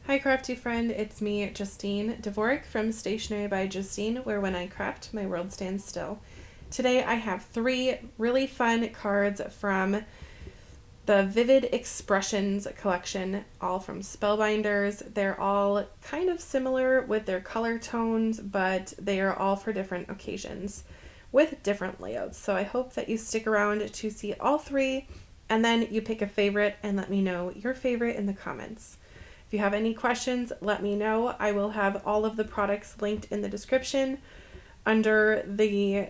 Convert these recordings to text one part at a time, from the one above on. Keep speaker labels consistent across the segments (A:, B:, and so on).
A: Hi Crafty friend, it's me, Justine Dvorak from Stationery by Justine, where when I craft, my world stands still. Today I have 3 really fun cards from the Vivid Expressions collection, all from Spellbinders. They're all kind of similar with their color tones, but they are all for different occasions with different layouts. So I hope that you stick around to see all 3 and then you pick a favorite and let me know your favorite in the comments. If you have any questions, let me know. I will have all of the products linked in the description under the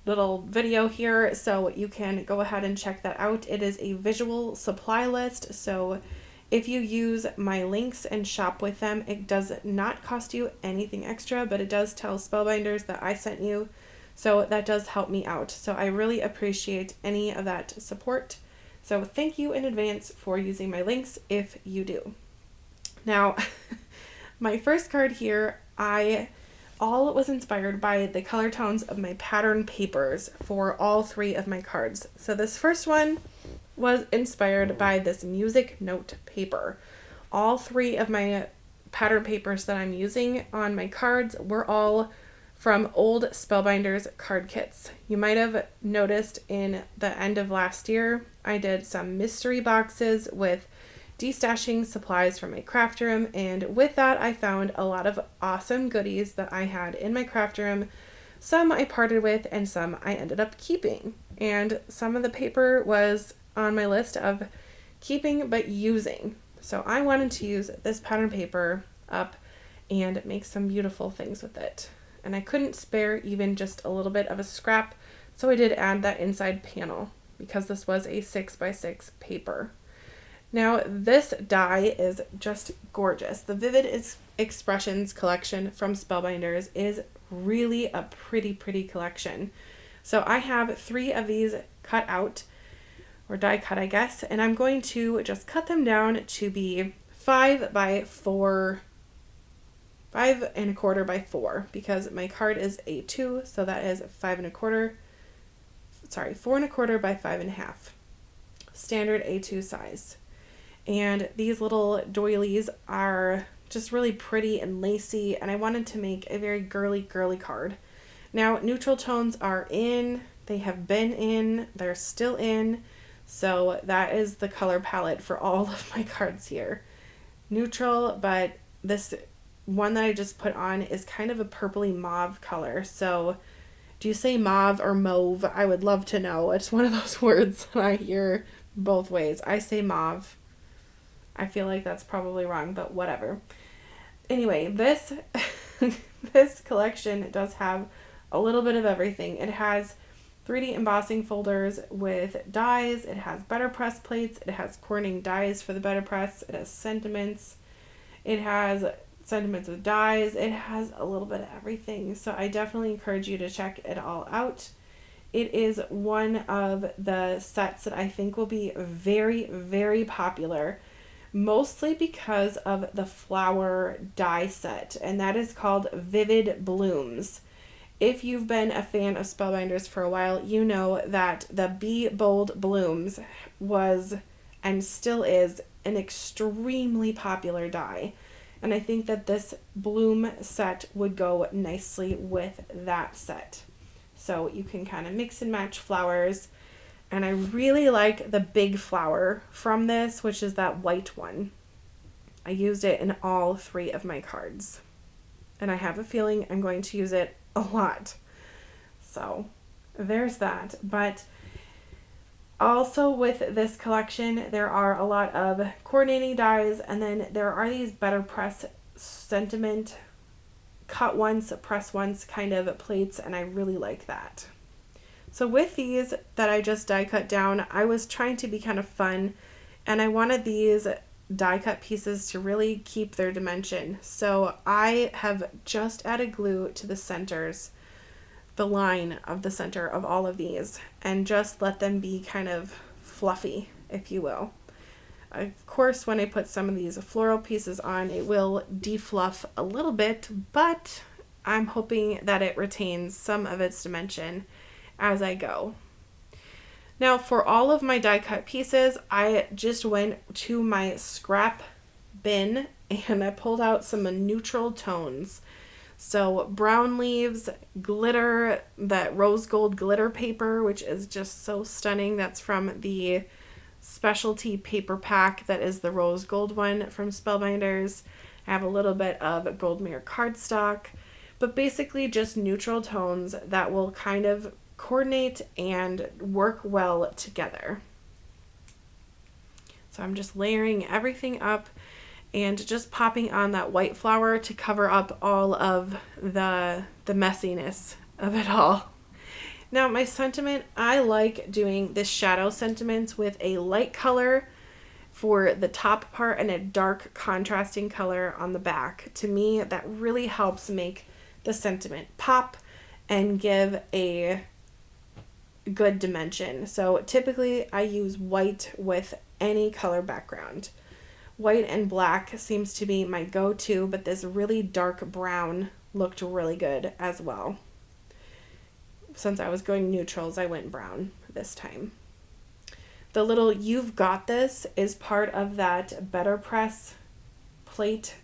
A: little video here, so you can go ahead and check that out. It is a visual supply list, so if you use my links and shop with them, it does not cost you anything extra, but it does tell Spellbinders that I sent you, so that does help me out. So I really appreciate any of that support. So thank you in advance for using my links if you do. Now, my first card here, all was inspired by the color tones of my pattern papers for all 3 of my cards. So this first one was inspired by this music note paper. All 3 of my pattern papers that I'm using on my cards were all from old Spellbinders card kits. You might have noticed in the end of last year, I did some mystery boxes with destashing supplies from my craft room, and with that I found a lot of awesome goodies that I had in my craft room. Some I parted with and some I ended up keeping, and some of the paper was on my list of keeping but using. So I wanted to use this pattern paper up and make some beautiful things with it. And I couldn't spare even just a little bit of a scrap, so I did add that inside panel because this was a 6x6 paper. Now this die is just gorgeous. The Vivid Expressions collection from Spellbinders is really a pretty collection. So I have 3 of these cut out, or die cut I guess, and I'm going to just cut them down to be 5 by 4, 5 1/4 by 4, because my card is A2, so that is 5 1/4, sorry, 4 1/4 by 5 1/2, standard A2 size. And these little doilies are just really pretty and lacy, and I wanted to make a very girly card. Now, neutral tones are in, they have been in, they're still in, so that is the color palette for all of my cards here. Neutral, but this one that I just put on is kind of a purpley mauve color. So do you say mauve or mauve? I would love to know. It's one of those words that I hear both ways. I say mauve. I feel like that's probably wrong, but whatever. Anyway, this this collection does have a little bit of everything. It has 3D embossing folders with dies. It has BetterPress plates. It has corning dies for the BetterPress. It has sentiments. It has sentiments with dies. It has a little bit of everything. So I definitely encourage you to check it all out. It is one of the sets that I think will be very popular, mostly because of the flower die set, and that is called Vivid Blooms. If you've been a fan of Spellbinders for a while, you know that the Be Bold Blooms was and still is an extremely popular die. And I think that this bloom set would go nicely with that set. So you can kind of mix and match flowers. And I really like the big flower from this, which is that white one. I used it in all 3 of my cards. And I have a feeling I'm going to use it a lot. So there's that. But also with this collection, there are a lot of coordinating dies, and then there are these BetterPress sentiment cut once, press once kind of plates, and I really like that. So with these that I just die cut down, I was trying to be kind of fun, and I wanted these die cut pieces to really keep their dimension. So I have just added glue to the centers, the line of the center of all of these, and just let them be kind of fluffy, if you will. Of course, when I put some of these floral pieces on, it will defluff a little bit, but I'm hoping that it retains some of its dimension as I go. Now for all of my die cut pieces, I just went to my scrap bin and I pulled out some neutral tones. So brown leaves, glitter, that rose gold glitter paper, which is just so stunning. That's from the specialty paper pack that is the rose gold one from Spellbinders. I have a little bit of gold mirror cardstock, but basically just neutral tones that will kind of coordinate and work well together. So I'm just layering everything up and just popping on that white flower to cover up all of the messiness of it all. Now my sentiment, I like doing this shadow sentiment with a light color for the top part and a dark contrasting color on the back. To me, that really helps make the sentiment pop and give a good dimension. So typically I use white with any color background. White and black seems to be my go-to, but this really dark brown looked really good as well. Since I was going neutrals, I went brown this time. The little "You've Got This" is part of that BetterPress plate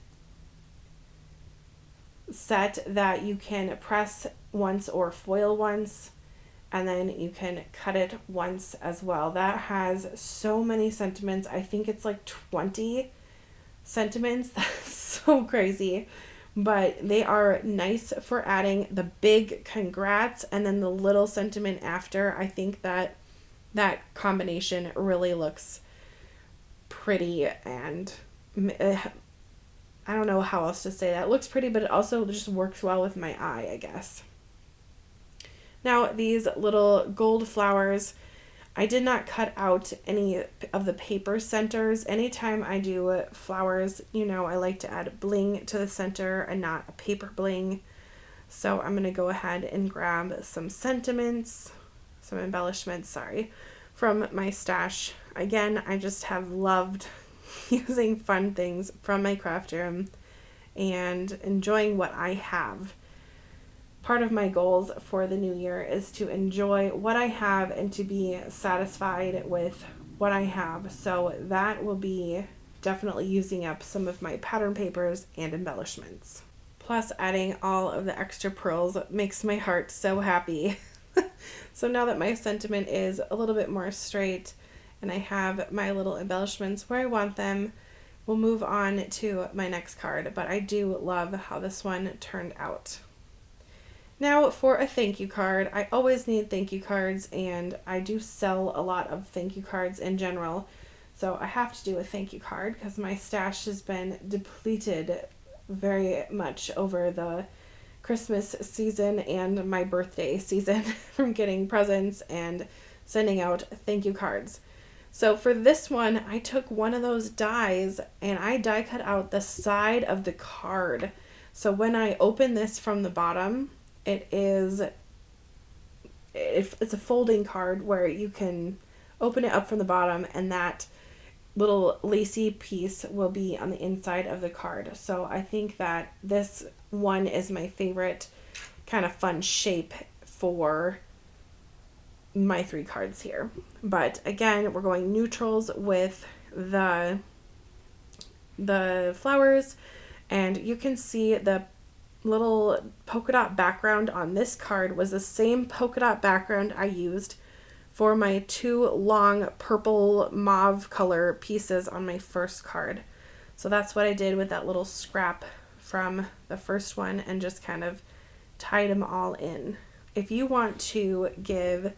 A: set that you can press once or foil once, and then you can cut it once as well. That has so many sentiments. I think it's like 20 sentiments. That's so crazy. But they are nice for adding the big congrats and then the little sentiment after. I think that combination really looks pretty, and I don't know how else to say that. It looks pretty, but it also just works well with my eye, I guess. Now, these little gold flowers, I did not cut out any of the paper centers. Anytime I do flowers, I like to add bling to the center and not a paper bling. So I'm going to go ahead and grab some embellishments, from my stash. Again, I just have loved using fun things from my craft room and enjoying what I have. Part of my goals for the new year is to enjoy what I have and to be satisfied with what I have. So that will be definitely using up some of my pattern papers and embellishments. Plus, adding all of the extra pearls makes my heart so happy. So now that my sentiment is a little bit more straight and I have my little embellishments where I want them, we'll move on to my next card. But I do love how this one turned out. Now for a thank you card. I always need thank you cards, and I do sell a lot of thank you cards in general. So I have to do a thank you card because my stash has been depleted very much over the Christmas season and my birthday season from getting presents and sending out thank you cards. So for this one, I took one of those dies and I die cut out the side of the card. So when I open this from the bottom, it's a folding card where you can open it up from the bottom and that little lacy piece will be on the inside of the card. So I think that this one is my favorite kind of fun shape for my 3 cards here. But again, we're going neutrals with the flowers, and you can see the little polka dot background on this card was the same polka dot background I used for my 2 long purple mauve color pieces on my first card. So that's what I did with that little scrap from the first one and just kind of tied them all in. If you want to give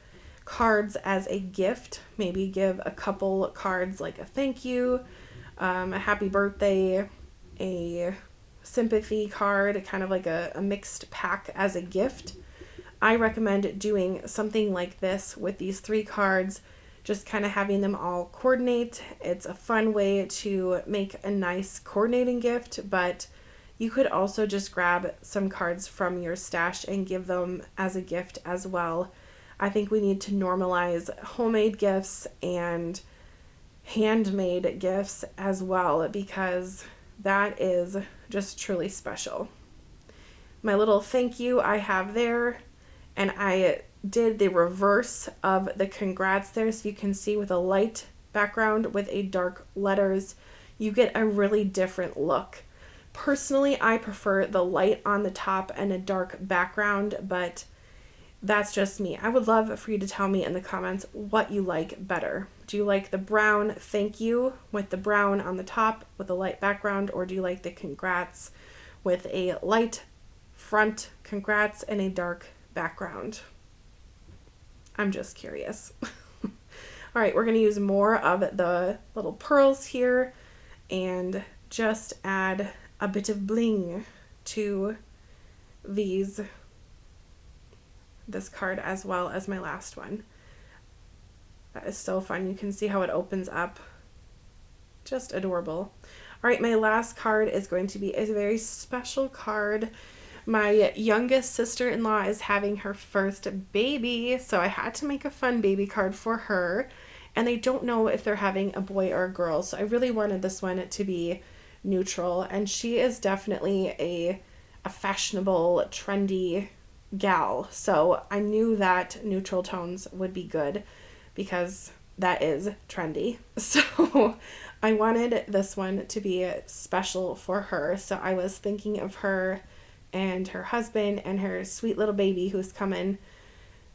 A: cards as a gift, maybe give a couple cards like a thank you, a happy birthday, a sympathy card, kind of like a mixed pack as a gift, I recommend doing something like this with these 3 cards, just kind of having them all coordinate. It's a fun way to make a nice coordinating gift, but you could also just grab some cards from your stash and give them as a gift as well. I think we need to normalize homemade gifts and handmade gifts as well, because that is just truly special. My little thank you I have there, and I did the reverse of the congrats there, so you can see with a light background with a dark letters. you get a really different look. Personally, I prefer the light on the top and a dark background, but that's just me. I would love for you to tell me in the comments what you like better. Do you like the brown thank you with the brown on the top with a light background, or do you like the congrats with a light front congrats and a dark background? I'm just curious. All right, we're going to use more of the little pearls here and just add a bit of bling to this card as well as my last one. That is so fun. You can see how it opens up. Just adorable. All right, my last card is going to be a very special card. My youngest sister-in-law is having her first baby, so I had to make a fun baby card for her. And they don't know if they're having a boy or a girl, so I really wanted this one to be neutral. And she is definitely a fashionable, trendy gal, so I knew that neutral tones would be good because that is trendy. So I wanted this one to be special for her, so I was thinking of her and her husband and her sweet little baby who's coming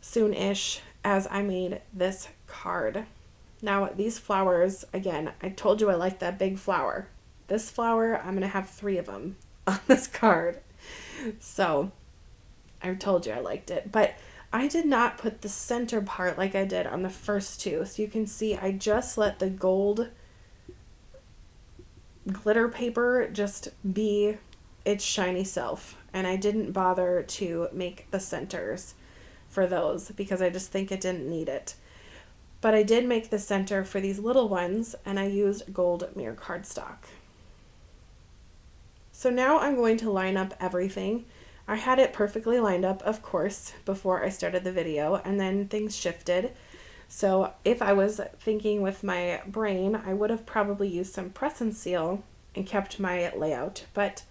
A: soon-ish as I made this card. Now these flowers, again, I told you I like that big flower. This flower, I'm going to have 3 of them on this card. So I told you I liked it, but I did not put the center part like I did on the first 2. So you can see I just let the gold glitter paper just be its shiny self. And I didn't bother to make the centers for those because I just think it didn't need it. But I did make the center for these little ones, and I used gold mirror cardstock. So now I'm going to line up everything. I had it perfectly lined up, of course, before I started the video, and then things shifted. So if I was thinking with my brain, I would have probably used some press and seal and kept my layout, but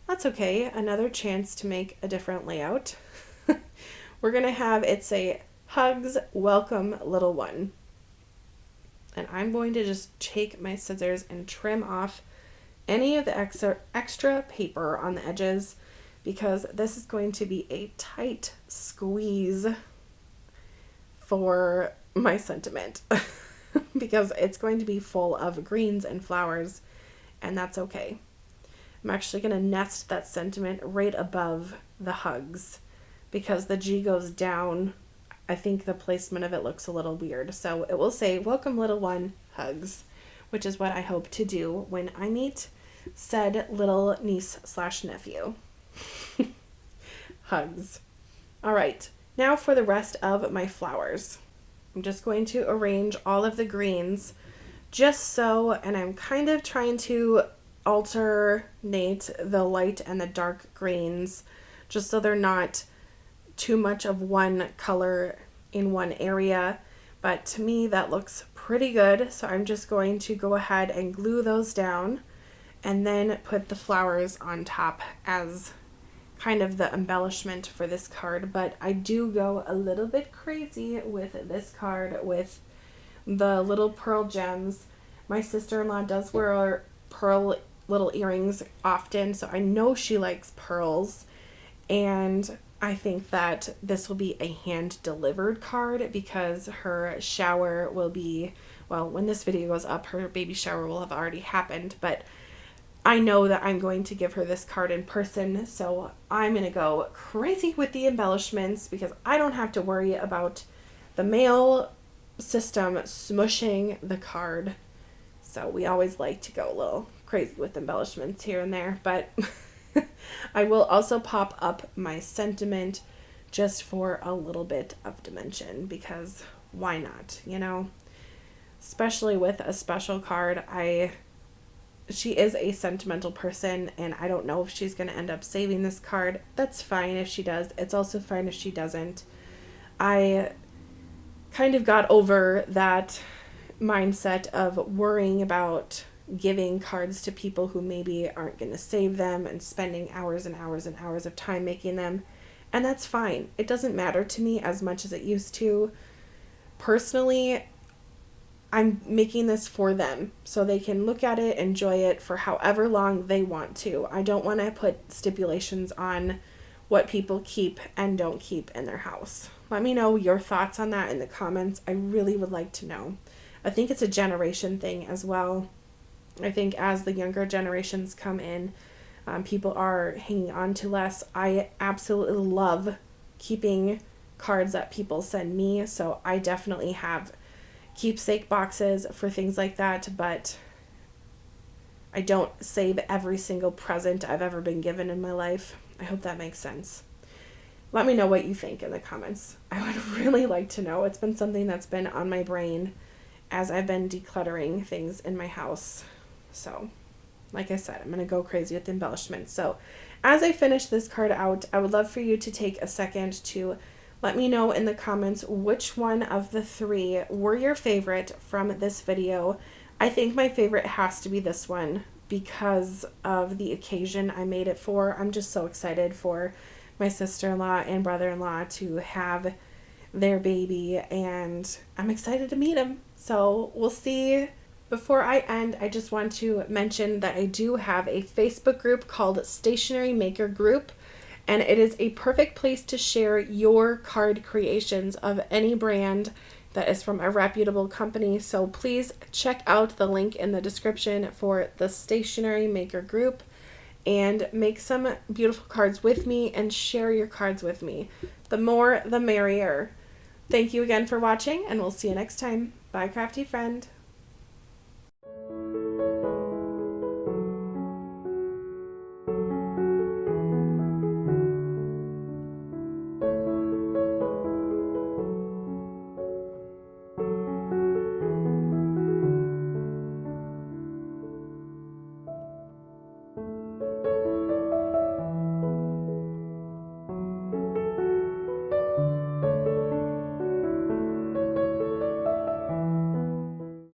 A: that's okay. Another chance to make a different layout. We're going to have it say, Hugs, Welcome, Little One. And I'm going to just take my scissors and trim off any of the extra paper on the edges, because this is going to be a tight squeeze for my sentiment because it's going to be full of greens and flowers, and that's okay. I'm actually going to nest that sentiment right above the hugs because the G goes down. I think the placement of it looks a little weird. So it will say, Welcome Little One, Hugs, which is what I hope to do when I meet said little niece/nephew. Hugs. All right, now for the rest of my flowers. I'm just going to arrange all of the greens just so, and I'm kind of trying to alternate the light and the dark greens just so they're not too much of one color in one area, but to me that looks pretty good. So I'm just going to go ahead and glue those down and then put the flowers on top as kind of the embellishment for this card. But I do go a little bit crazy with this card with the little pearl gems. My sister-in-law does wear pearl little earrings often, so I know she likes pearls, and I think that this will be a hand-delivered card because her shower will be, well, when this video goes up, her baby shower will have already happened, but I know that I'm going to give her this card in person, so I'm going to go crazy with the embellishments because I don't have to worry about the mail system smushing the card. So we always like to go a little crazy with embellishments here and there, but I will also pop up my sentiment just for a little bit of dimension because why not, you know? Especially with a special card, she is a sentimental person, and I don't know if she's going to end up saving this card. That's fine if she does. It's also fine if she doesn't. I kind of got over that mindset of worrying about giving cards to people who maybe aren't going to save them and spending hours and hours and hours of time making them. And that's fine. It doesn't matter to me as much as it used to. Personally, I'm making this for them so they can look at it, enjoy it for however long they want to. I don't want to put stipulations on what people keep and don't keep in their house. Let me know your thoughts on that in the comments. I really would like to know. I think it's a generation thing as well. I think as the younger generations come in, people are hanging on to less. I absolutely love keeping cards that people send me, so I definitely have keepsake boxes for things like that, but I don't save every single present I've ever been given in my life. I hope that makes sense. Let me know what you think in the comments. I would really like to know. It's been something that's been on my brain as I've been decluttering things in my house. So, like I said, I'm going to go crazy with embellishments. So, as I finish this card out, I would love for you to take a second to let me know in the comments which one of the three were your favorite from this video. I think my favorite has to be this one because of the occasion I made it for. I'm just so excited for my sister-in-law and brother-in-law to have their baby, and I'm excited to meet him. So we'll see. Before I end, I just want to mention that I do have a Facebook group called Stationery Maker Group, and it is a perfect place to share your card creations of any brand that is from a reputable company. So please check out the link in the description for the Stationery Maker Group and make some beautiful cards with me and share your cards with me. The more, the merrier. Thank you again for watching, and we'll see you next time. Bye, crafty friend.